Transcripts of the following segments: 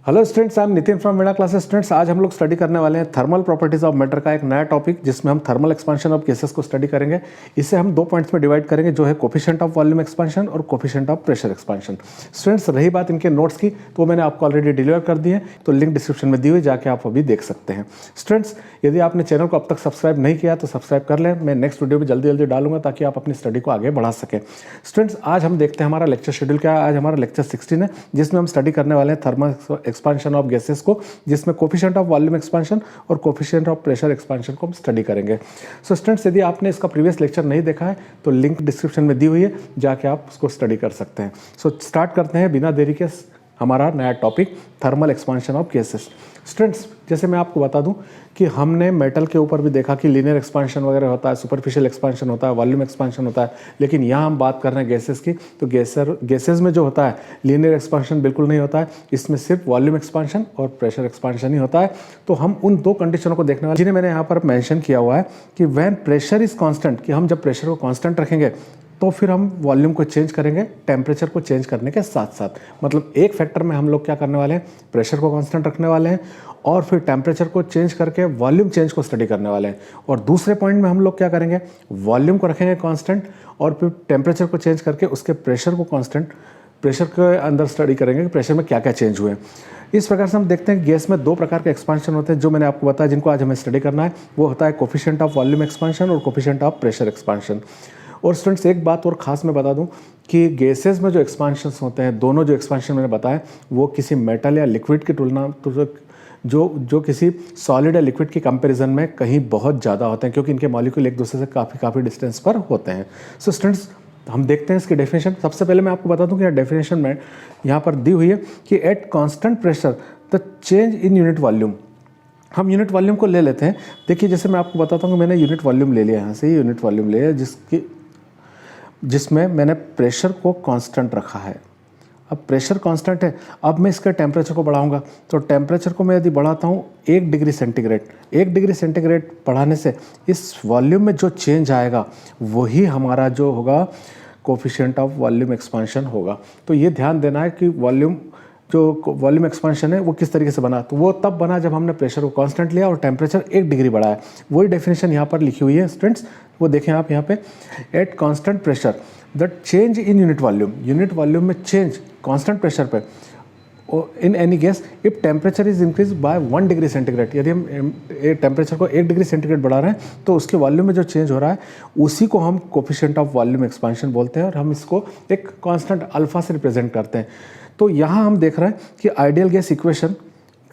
Hello students, I am Nitin from Meena classes. Students, आज हम लोग स्टडी करने वाले हैं थर्मल प्रॉपर्टीज ऑफ मैटर का एक नया टॉपिक, जिसमें हम थर्मल एक्सपांशन ऑफ गैसेस को स्टडी करेंगे। इसे हम दो पॉइंट्स में डिवाइड करेंगे, जो है कोफिशिएंट ऑफ वॉल्यूम एक्सपांशन और coefficient of pressure expansion. Students, रही बात इनके नोट्स की, तो मैंने आपको ऑलरेडी डिलीवर कर दिए, तो लिंक डिस्क्रिप्शन में दी हुई, जाके आप अभी देख सकते हैं। स्टूडेंट्स, यदि आपने चैनल को अब तक सब्सक्राइब नहीं किया तो सब्सक्राइब कर लें। मैं नेक्स्ट वीडियो भी जल्दी जल्दी डालूंगा ताकि आप अपनी स्टडी को आगे बढ़ा सकें। स्टूडेंट्स, आज हम देखते हैं हमारा लेक्चर शेड्यूल क्या है। आज हमारा लेक्चर 16 है, जिसमें हम स्टडी करने वाले हैं थर्मल एक्सपांशन ऑफ गैसेस को, जिसमें कोफिशिएंट ऑफ वॉल्यूम एक्सपांशन और कोफिशिएंट ऑफ प्रेशर एक्सपांशन को हम स्टडी करेंगे। सो स्टूडेंट्स, यदि आपने इसका प्रीवियस लेक्चर नहीं देखा है तो लिंक डिस्क्रिप्शन में दी हुई है, जाके आप उसको स्टडी कर सकते हैं। सो स्टार्ट करते हैं बिना देरी के हमारा नया topic, thermal expansion of gases. Students, जैसे मैं आपको बता दूं कि हमने मेटल के ऊपर भी देखा कि लीनियर एक्सपांशन वगैरह होता है, सुपरफिशियल एक्सपांशन होता है, वॉल्यूम एक्सपांशन होता है, लेकिन यहाँ हम बात कर रहे हैं गैसेस की। तो गैसेस में जो होता है लीनियर एक्सपांशन बिल्कुल नहीं होता है, इसमें सिर्फ वॉल्यूम एक्सपांशन और प्रेशर एक्सपांशन ही होता है। तो हम उन दो कंडीशनों को देखने वाले, जिन्हें मैंने यहाँ पर मैंशन किया हुआ है कि व्हेन प्रेशर इज कांस्टेंट, कि हम जब प्रेशर को कांस्टेंट रखेंगे तो फिर हम वॉल्यूम को चेंज करेंगे टेम्परेचर को चेंज करने के साथ साथ। मतलब एक फैक्टर में हम लोग क्या करने वाले हैं, प्रेशर को कांस्टेंट रखने वाले हैं और फिर टेम्परेचर को चेंज करके वॉल्यूम चेंज को स्टडी करने वाले हैं। और दूसरे पॉइंट में हम लोग क्या करेंगे, वॉल्यूम को रखेंगे कांस्टेंट और फिर टेम्परेचर को चेंज करके उसके प्रेशर को कांस्टेंट, प्रेशर के अंदर स्टडी करेंगे कि प्रेशर में क्या क्या चेंज हुए। इस प्रकार से हम देखते हैं गैस में दो प्रकार के एक्सपांशन होते हैं, जो मैंने आपको बताया, जिनको आज हमें स्टडी करना है। वो होता है कोफिशिएंट ऑफ वॉल्यूम एक्सपांशन और कोफिशिएंट ऑफ प्रेशर एक्सपांशन। और स्टूडेंट्स, एक बात और ख़ास मैं बता दूं कि गैसेस में जो एक्सपांशंस होते हैं, दोनों जो एक्सपांशन मैंने बताया, वो किसी मेटल या लिक्विड की तुलना तो जो किसी सॉलिड या लिक्विड की कंपैरिजन में कहीं बहुत ज़्यादा होते हैं, क्योंकि इनके मॉलिक्यूल एक दूसरे से काफ़ी डिस्टेंस पर होते हैं। सो स्टूडेंट्स, हम देखते हैं इसकी डेफिनेशन। सबसे पहले मैं आपको बता दूं कि डेफिनेशन में यहाँ पर दी हुई है कि at constant pressure the change in unit volume. हम यूनिट वॉल्यूम को ले लेते हैं। देखिए, जैसे मैं आपको बताता हूँ कि मैंने यूनिट वॉल्यूम ले लिया, यहाँ से यूनिट वॉल्यूम ले लिया, जिसमें मैंने प्रेशर को कांस्टेंट रखा है। अब प्रेशर कांस्टेंट है, अब मैं इसका टेम्परेचर को बढ़ाऊंगा, तो टेम्परेचर को मैं यदि बढ़ाता हूँ 1 डिग्री सेंटीग्रेड, 1 डिग्री सेंटीग्रेड बढ़ाने से इस वॉल्यूम में जो चेंज आएगा वही हमारा जो होगा कोफिशिएंट ऑफ वॉल्यूम एक्सपांशन होगा। तो ये ध्यान देना है कि वॉल्यूम एक्सपांशन है वो किस तरीके से बना। तो वो तब बना जब हमने प्रेशर को कांस्टेंट लिया और टेम्परेचर 1 डिग्री बढ़ाया। वही डेफिनेशन यहाँ पर लिखी हुई है स्टूडेंट्स, वो देखें आप यहाँ पे, at constant pressure the change in unit volume में चेंज कांस्टेंट प्रेशर पे in any gas if temperature is increase by 1 degree centigrade. यदि हम टेम्परेचर को 1 डिग्री सेंटीग्रेड बढ़ा रहे हैं तो उसके वॉल्यूम में जो चेंज हो रहा है उसी को हम कोफिशिएंट ऑफ वॉल्यूम एक्सपांशन बोलते हैं, और हम इसको एक कांस्टेंट अल्फा से रिप्रेजेंट करते हैं। तो यहाँ हम देख रहे हैं कि आइडियल गैस इक्वेशन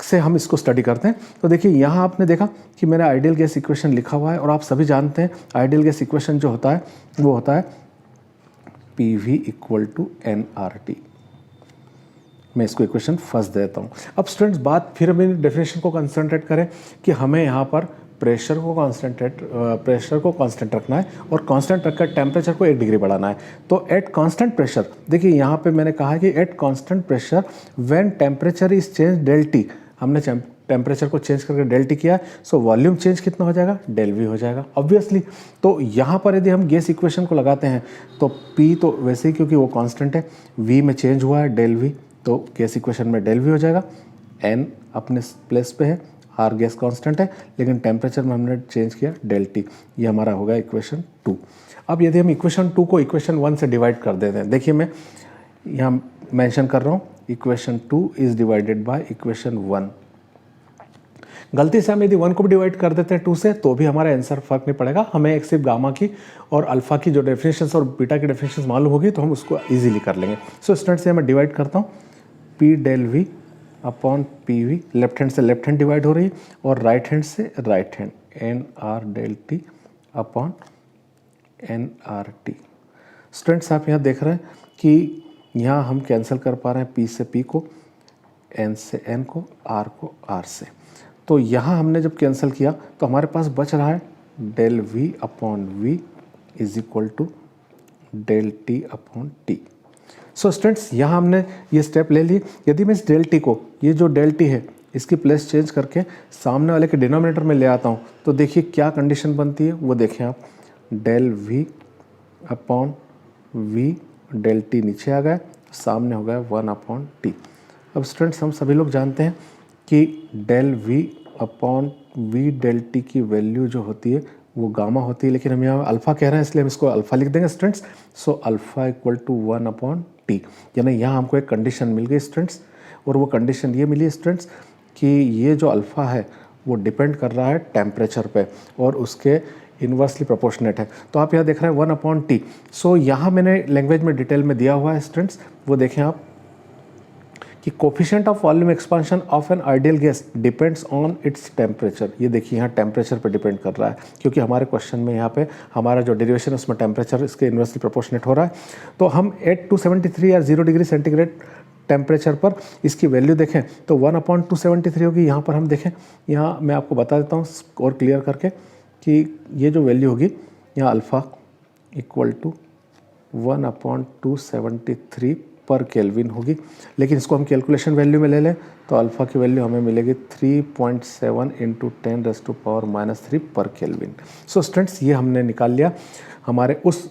से हम इसको स्टडी करते हैं। तो देखिए, यहाँ आपने देखा कि मैंने आइडियल गैस इक्वेशन लिखा हुआ है, और आप सभी जानते हैं आइडियल गैस इक्वेशन जो होता है वो होता है PV इक्वल टू NRT। मैं इसको इक्वेशन फर्स्ट देता हूँ। अब स्टूडेंट्स, बात फिर हम डेफिनेशन को कंसंट्रेट करें कि हमें यहाँ पर प्रेशर को कांस्टेंट रखना है और कांस्टेंट रखकर टेम्परेचर को 1 डिग्री बढ़ाना है। तो एट कांस्टेंट प्रेशर, देखिए यहाँ पे मैंने कहा है कि at constant pressure when temperature is change del T, हमने टेम्परेचर को चेंज करके डेल टी किया, सो वॉल्यूम चेंज कितना हो जाएगा, डेल वी हो जाएगा ऑब्वियसली। तो यहाँ पर यदि हम गैस इक्वेशन को लगाते हैं तो P तो वैसे ही, क्योंकि वो कांस्टेंट है, V में चेंज हुआ है डेल वी, तो गैस इक्वेशन में डेल वी हो जाएगा। N अपने प्लेस पे है, R गैस कांस्टेंट है, लेकिन टेम्परेचर में हमने चेंज किया डेल टी, ये हमारा होगा इक्वेशन 2। अब यदि हम इक्वेशन 2 को इक्वेशन 1 से डिवाइड कर देते हैं, देखिए मैं यहाँ मेंशन कर रहा हूँ equation 2 is divided by equation 1। गलती से हम यदि 1 को भी डिवाइड कर देते हैं 2 से तो भी हमारा आंसर फर्क नहीं पड़ेगा। हमें एक सिर्फ गामा की और अल्फा की जो डेफिनेशंस और बीटा की डेफिनेशंस मालूम होगी तो हम उसको इजीली कर लेंगे। सो स्टूडेंट्स, से मैं डिवाइड करता हूँ P del V upon PV, left hand से लेफ्ट हैंड डिवाइड हो रही है और राइट हैंड से right hand, NR del T upon NRT। Students, आप यहाँ देख रहे हैं कि यहाँ हम कैंसिल कर पा रहे हैं P से P को, N से N को, R को R से। तो यहाँ हमने जब कैंसिल किया तो हमारे पास बच रहा है del V upon V is equal to del T upon T। So students, यहाँ हमने ये स्टेप ले ली। यदि मैं इस डेल टी को, ये जो डेल टी है, इसकी प्लेस चेंज करके सामने वाले के डिनोमिनेटर में ले आता हूँ, तो देखिए क्या कंडीशन बनती है, वो देखें आप, del V upon V, del T नीचे आ गया, सामने हो गया 1 अपॉन T। अब स्टूडेंट्स हम सभी लोग जानते हैं कि del V upon V del T की वैल्यू जो होती है वो गामा होती है, लेकिन हम यहाँ अल्फ़ा कह रहे हैं इसलिए हम इसको अल्फ़ा लिख देंगे students. So alpha equal to 1 upon T, यानी यहाँ हमको एक कंडीशन मिल गई स्टूडेंट्स, और वो कंडीशन ये मिली स्टूडेंट्स कि ये जो अल्फ़ा है वो डिपेंड कर रहा है टेम्परेचर पे और उसके इन्वर्सली प्रोपोर्शनेट है। तो आप यहाँ देख रहे हैं 1 अपॉन टी। सो यहाँ मैंने लैंग्वेज में डिटेल में दिया हुआ है स्टूडेंट्स, वो देखें आप कि coefficient of volume expansion of an ideal gas depends on its temperature. ये देखिए यहाँ टेम्परेचर पे डिपेंड कर रहा है, क्योंकि हमारे क्वेश्चन में यहाँ पे हमारा जो डेरिवेशन है उसमें टेम्परेचर इसके इन्वर्सली प्रोपोर्शनेट हो रहा है। तो हम 8 to 73 या 0 डिग्री सेंटीग्रेड टेम्परेचर पर इसकी वैल्यू देखें तो 1/273 होगी। यहाँ पर हम देखें, यहाँ मैं आपको बता देता हूँ और क्लियर करके कि ये जो वैल्यू होगी यहाँ अल्फ़ा इक्वल टू 1/273 पर केल्विन होगी, लेकिन इसको हम कैलकुलेशन वैल्यू में ले लें तो अल्फ़ा की वैल्यू हमें मिलेगी 3.7 × 10⁻³ पर केल्विन। सो स्टूडेंट्स ये हमने निकाल लिया हमारे उस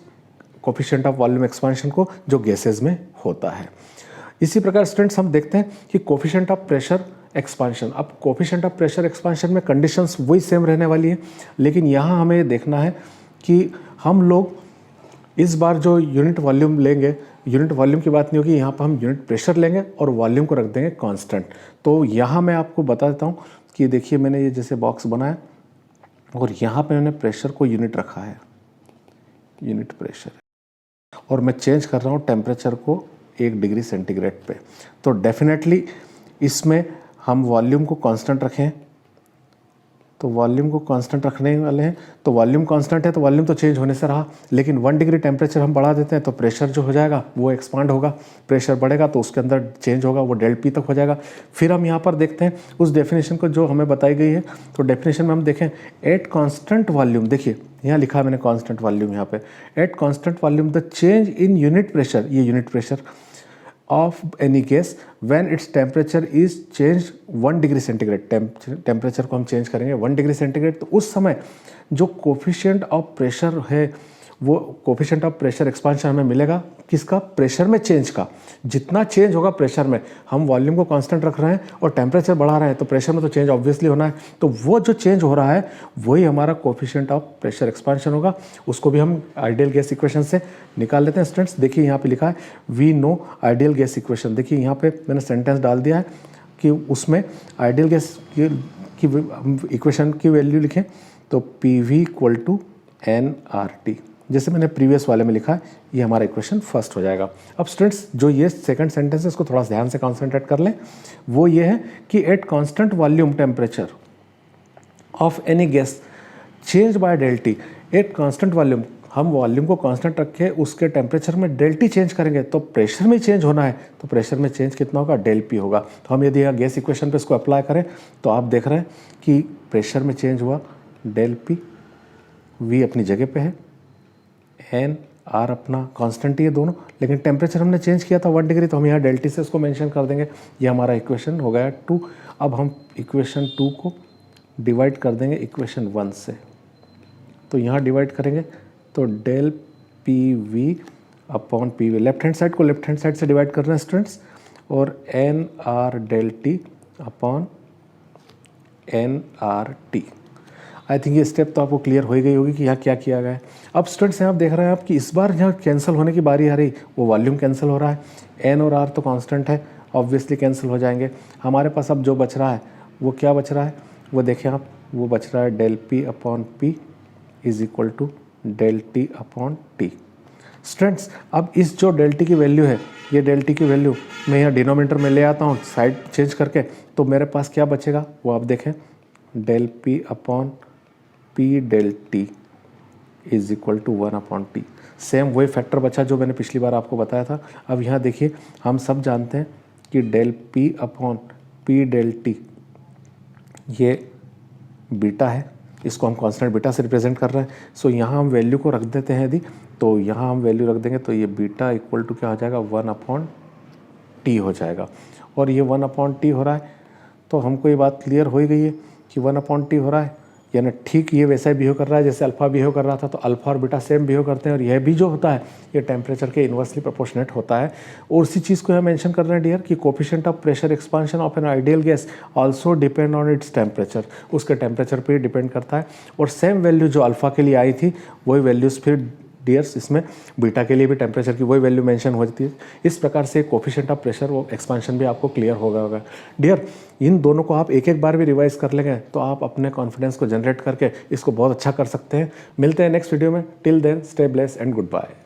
कोफिशिएंट ऑफ वॉल्यूम एक्सपांशन को जो गैसेज में होता है। इसी प्रकार स्टूडेंट्स हम देखते हैं कि कोफिशिएंट ऑफ प्रेशर एक्सपांशन। अब कोफिशिएंट ऑफ प्रेशर एक्सपांशन में कंडीशंस वही सेम रहने वाली है, लेकिन यहाँ हमें देखना है कि हम लोग इस बार जो यूनिट वॉल्यूम लेंगे, यूनिट वॉल्यूम की बात नहीं होगी, यहाँ पर हम यूनिट प्रेशर लेंगे और वॉल्यूम को रख देंगे कांस्टेंट। तो यहाँ मैं आपको बता देता हूँ कि देखिए मैंने ये जैसे बॉक्स बनाया और यहाँ पे मैंने प्रेशर को यूनिट रखा है, यूनिट प्रेशर, और मैं चेंज कर रहा हूँ टेम्परेचर को 1 डिग्री सेंटीग्रेड पे। तो डेफिनेटली इसमें हम वॉल्यूम को कांस्टेंट रखें, तो वॉल्यूम को कांस्टेंट रखने वाले हैं, तो वॉल्यूम कांस्टेंट है तो वॉल्यूम तो चेंज होने से रहा, लेकिन 1 डिग्री टेम्परेचर हम बढ़ा देते हैं तो प्रेशर जो हो जाएगा वो एक्सपांड होगा, प्रेशर बढ़ेगा तो उसके अंदर चेंज होगा, वो डेल पी तक हो जाएगा। फिर हम यहाँ पर देखते हैं उस डेफिनेशन को जो हमें बताई गई है, तो डेफिनेशन में हम देखें एट कांस्टेंट वॉल्यूम, देखिए यहाँ लिखा है मैंने कांस्टेंट वॉल्यूम, यहाँ पे at constant volume the change in unit pressure, ये unit pressure of any gas when its temperature is changed 1 degree centigrade, temperature को हम चेंज करेंगे 1 डिग्री सेंटीग्रेड, तो उस समय जो कोफिशिएंट ऑफ प्रेशर है वो कोफिशिएंट ऑफ प्रेशर एक्सपांशन हमें मिलेगा किसका, प्रेशर में चेंज का। जितना चेंज होगा प्रेशर में, हम वॉल्यूम को कांस्टेंट रख रहे हैं और टेम्परेचर बढ़ा रहे हैं तो प्रेशर में तो चेंज ऑब्वियसली होना है, तो वो जो चेंज हो रहा है वही हमारा कोफिशिएंट ऑफ प्रेशर एक्सपांशन होगा। उसको भी हम आइडियल गैस इक्वेशन से निकाल लेते हैं स्टूडेंट्स। देखिए यहाँ पे लिखा है we know ideal gas equation, देखिए यहाँ पे मैंने सेंटेंस डाल दिया है कि उसमें आइडियल गैस की इक्वेशन की वैल्यू लिखें तो PV इक्वल टू nRT, जैसे मैंने प्रीवियस वाले में लिखा है, ये हमारा इक्वेशन फर्स्ट हो जाएगा। अब स्टूडेंट्स जो ये सेकंड सेंटेंस है इसको थोड़ा ध्यान से कॉन्सेंट्रेट कर लें, वो ये है कि at constant volume temperature of any gas change by del T, at constant volume, हम वॉल्यूम को कांस्टेंट रख के उसके टेम्परेचर में डेल टी चेंज करेंगे तो प्रेशर में चेंज होना है, तो प्रेशर में चेंज कितना होगा, डेल पी होगा। तो हम यदि यहाँ गैस इक्वेशन पे इसको अप्लाई करें तो आप देख रहे हैं कि प्रेशर में चेंज हुआ डेल पी, वी अपनी जगह पे है, एन आर अपना कांस्टेंट ही है दोनों, लेकिन टेम्परेचर हमने चेंज किया था 1 डिग्री, तो हम यहाँ डेल टी से इसको मेंशन कर देंगे। ये हमारा इक्वेशन हो गया 2। अब हम इक्वेशन 2 को डिवाइड कर देंगे इक्वेशन 1 से, तो यहाँ डिवाइड करेंगे तो del P V upon P V, left hand side को लेफ्ट हैंड साइड से डिवाइड कर रहे हैं स्टूडेंट्स, और N R del T upon N R T. I think ये स्टेप तो आपको क्लियर हो ही गई होगी कि यहाँ क्या किया गया है। अब स्टूडेंट्स यहाँ आप देख रहे हैं आप कि इस बार यहाँ कैंसिल होने की बारी आ रही, वो वॉल्यूम कैंसिल हो रहा है, एन और आर तो कांस्टेंट है, ऑब्वियसली कैंसिल हो जाएंगे। हमारे पास अब जो बच रहा है वो क्या बच रहा है, वो देखें आप, वो बच रहा है del P upon P is equal to del T upon T. Students अब इस जो डेल टी की वैल्यू है, ये डेल टी की वैल्यू मैं यहाँ डिनोमिनेटर में ले आता हूँ साइड चेंज करके, तो मेरे पास क्या बचेगा वो आप देखें, del P upon P del T is equal to 1 upon T. Same वही फैक्टर बचा जो मैंने पिछली बार आपको बताया था। अब यहाँ देखिए हम सब जानते हैं कि del P upon P del T ये बीटा है, इसको हम कांस्टेंट बीटा से रिप्रेजेंट कर रहे हैं। सो यहाँ हम वैल्यू को रख देते हैं यदि, तो यहाँ हम वैल्यू रख देंगे तो ये बीटा इक्वल टू क्या हो जाएगा, 1 अपॉन टी हो जाएगा। और ये 1 अपॉन टी हो रहा है, तो हमको ये बात क्लियर हो ही गई है कि 1 अपॉन टी हो रहा है, यानी ठीक ये वैसा ही बिहेव कर रहा है जैसे अल्फा बिहेव कर रहा था, तो अल्फा और बीटा सेम बिहेव करते हैं, और यह भी जो होता है ये टेम्परेचर के इन्वर्सली प्रोपोर्शनेट होता है। और उसी चीज़ को यहाँ मेंशन कर रहे हैं डियर कि coefficient of pressure expansion of an ideal gas also depend on its temperature, उसके टेम्परेचर पे डिपेंड करता है। और सेम वैल्यू जो अल्फा के लिए आई थी वही वैल्यूज़ फिर डियर्स इसमें बीटा के लिए भी टेम्परेचर की वही वैल्यू मेंशन होती है। इस प्रकार से कोफिशिएंट ऑफ प्रेशर वो एक्सपांशन भी आपको क्लियर होगा डियर। इन दोनों को आप एक एक बार भी रिवाइज कर लेंगे तो आप अपने कॉन्फिडेंस को जनरेट करके इसको बहुत अच्छा कर सकते हैं। मिलते हैं नेक्स्ट वीडियो में। Till then stay blessed and good bye.